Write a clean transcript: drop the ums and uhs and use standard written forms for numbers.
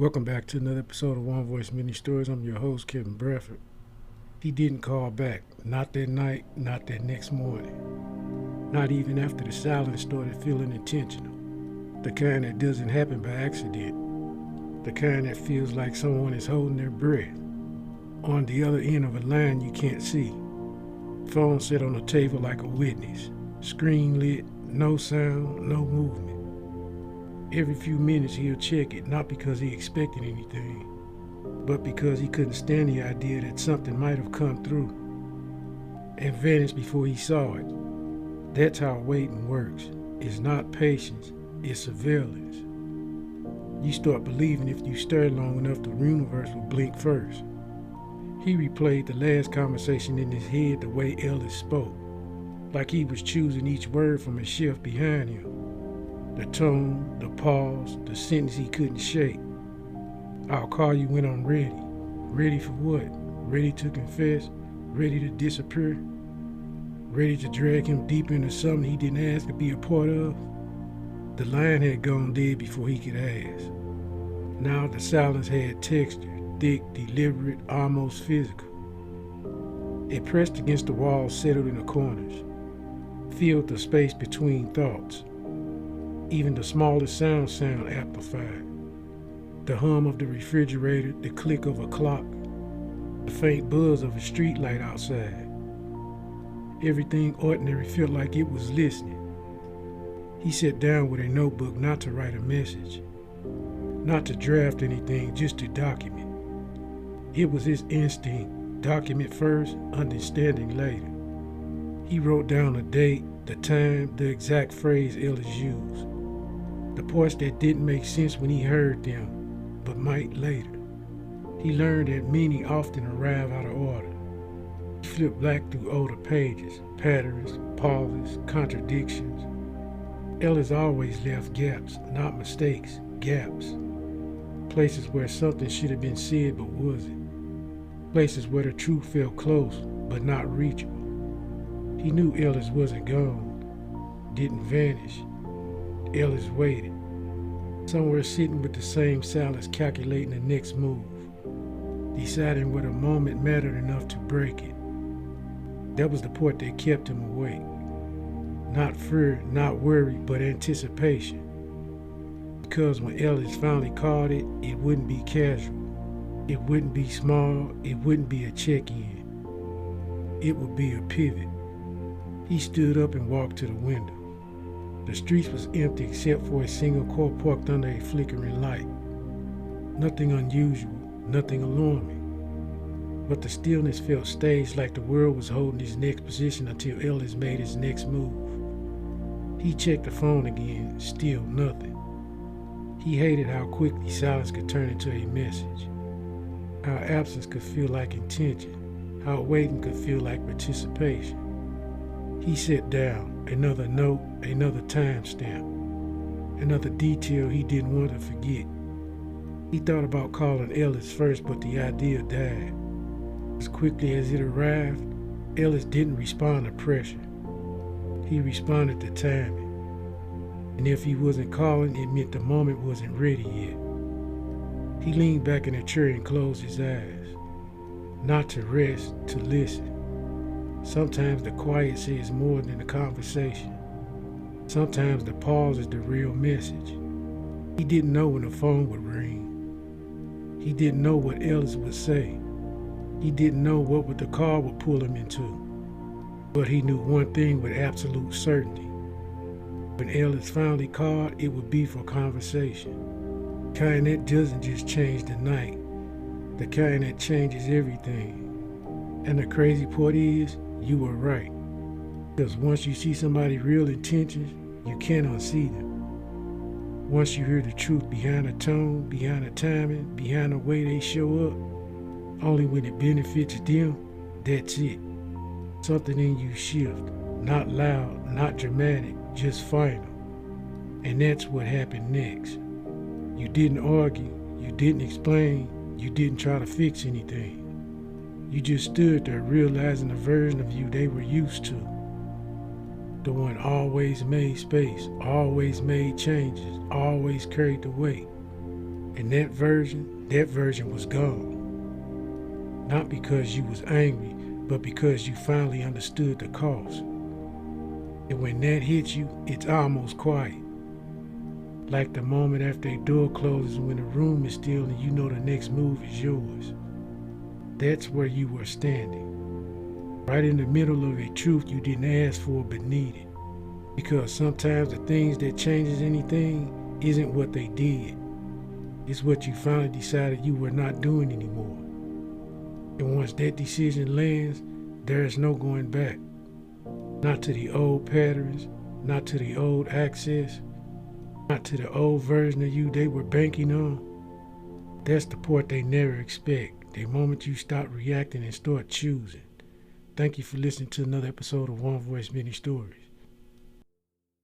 Welcome back to another episode of One Voice Mini Stories. I'm your host, Kevin Bradford. He didn't call back. Not that night, not that next morning. Not even after the silence started feeling intentional. The kind that doesn't happen by accident. The kind that feels like someone is holding their breath. On the other end of a line you can't see. Phone set on the table like a witness. Screen lit, no sound, no movement. Every few minutes he'll check it, not because he expected anything, but because he couldn't stand the idea that something might have come through and vanished before he saw it. That's how waiting works. It's not patience, it's surveillance. You start believing if you stare long enough, the universe will blink first. He replayed the last conversation in his head the way Ellis spoke, like he was choosing each word from a shelf behind him. The tone, the pause, the sentence he couldn't shake. I'll call you when I'm ready. Ready for what? Ready to confess? Ready to disappear? Ready to drag him deep into something he didn't ask to be a part of? The line had gone dead before he could ask. Now the silence had texture, thick, deliberate, almost physical. It pressed against the walls, settled in the corners, filled the space between thoughts. Even the smallest sound amplified. The hum of the refrigerator, the click of a clock, the faint buzz of a street light outside. Everything ordinary felt like it was listening. He sat down with a notebook not to write a message, not to draft anything, just to document. It was his instinct, document first, understanding later. He wrote down the date, the time, the exact phrase Ellis used. The parts that didn't make sense when he heard them, but might later. He learned that meaning often arrived out of order. He flipped back through older pages, patterns, pauses, contradictions. Ellis always left gaps, not mistakes, gaps. Places where something should have been said but wasn't. Places where the truth felt close, but not reachable. He knew Ellis wasn't gone, didn't vanish. Ellis waited, somewhere sitting with the same silence, calculating the next move, deciding whether a moment mattered enough to break it. That was the part that kept him awake. Not fear, not worry, but anticipation. Because when Ellis finally called it, it wouldn't be casual. It wouldn't be small. It wouldn't be a check-in. It would be a pivot. He stood up and walked to the window. The street was empty except for a single car parked under a flickering light. Nothing unusual, nothing alarming. But the stillness felt staged, like the world was holding his next position until Ellis made his next move. He checked the phone again, still nothing. He hated how quickly silence could turn into a message. How absence could feel like intention. How waiting could feel like participation. He sat down, another note, another timestamp, another detail he didn't want to forget. He thought about calling Ellis first, but the idea died. As quickly as it arrived, Ellis didn't respond to pressure. He responded to timing. And if he wasn't calling, it meant the moment wasn't ready yet. He leaned back in a chair and closed his eyes. Not to rest, to listen. Sometimes the quiet says more than the conversation. Sometimes the pause is the real message. He didn't know when the phone would ring. He didn't know what Ellis would say. He didn't know what the call would pull him into. But he knew one thing with absolute certainty. When Ellis finally called, it would be for conversation. The kind that doesn't just change the night. The kind that changes everything. And the crazy part is, you were right. Because once you see somebody's real intentions, you can't unsee them. Once you hear the truth behind the tone, behind the timing, behind the way they show up, only when it benefits them, that's it. Something in you shift, not loud, not dramatic, just final. And that's what happened next. You didn't argue, you didn't explain, you didn't try to fix anything. You just stood there realizing the version of you they were used to. The one always made space, always made changes, always carried the weight. And that version was gone. Not because you was angry, but because you finally understood the cost. And when that hits you, it's almost quiet. Like the moment after a door closes when the room is still and you know the next move is yours. That's where you were standing. Right in the middle of a truth you didn't ask for but needed. Because sometimes the things that changes anything isn't what they did. It's what you finally decided you were not doing anymore. And once that decision lands, there is no going back. Not to the old patterns, not to the old access, not to the old version of you they were banking on. That's the part they never expect, the moment you stop reacting and start choosing. Thank you for listening to another episode of One Voice Many Stories.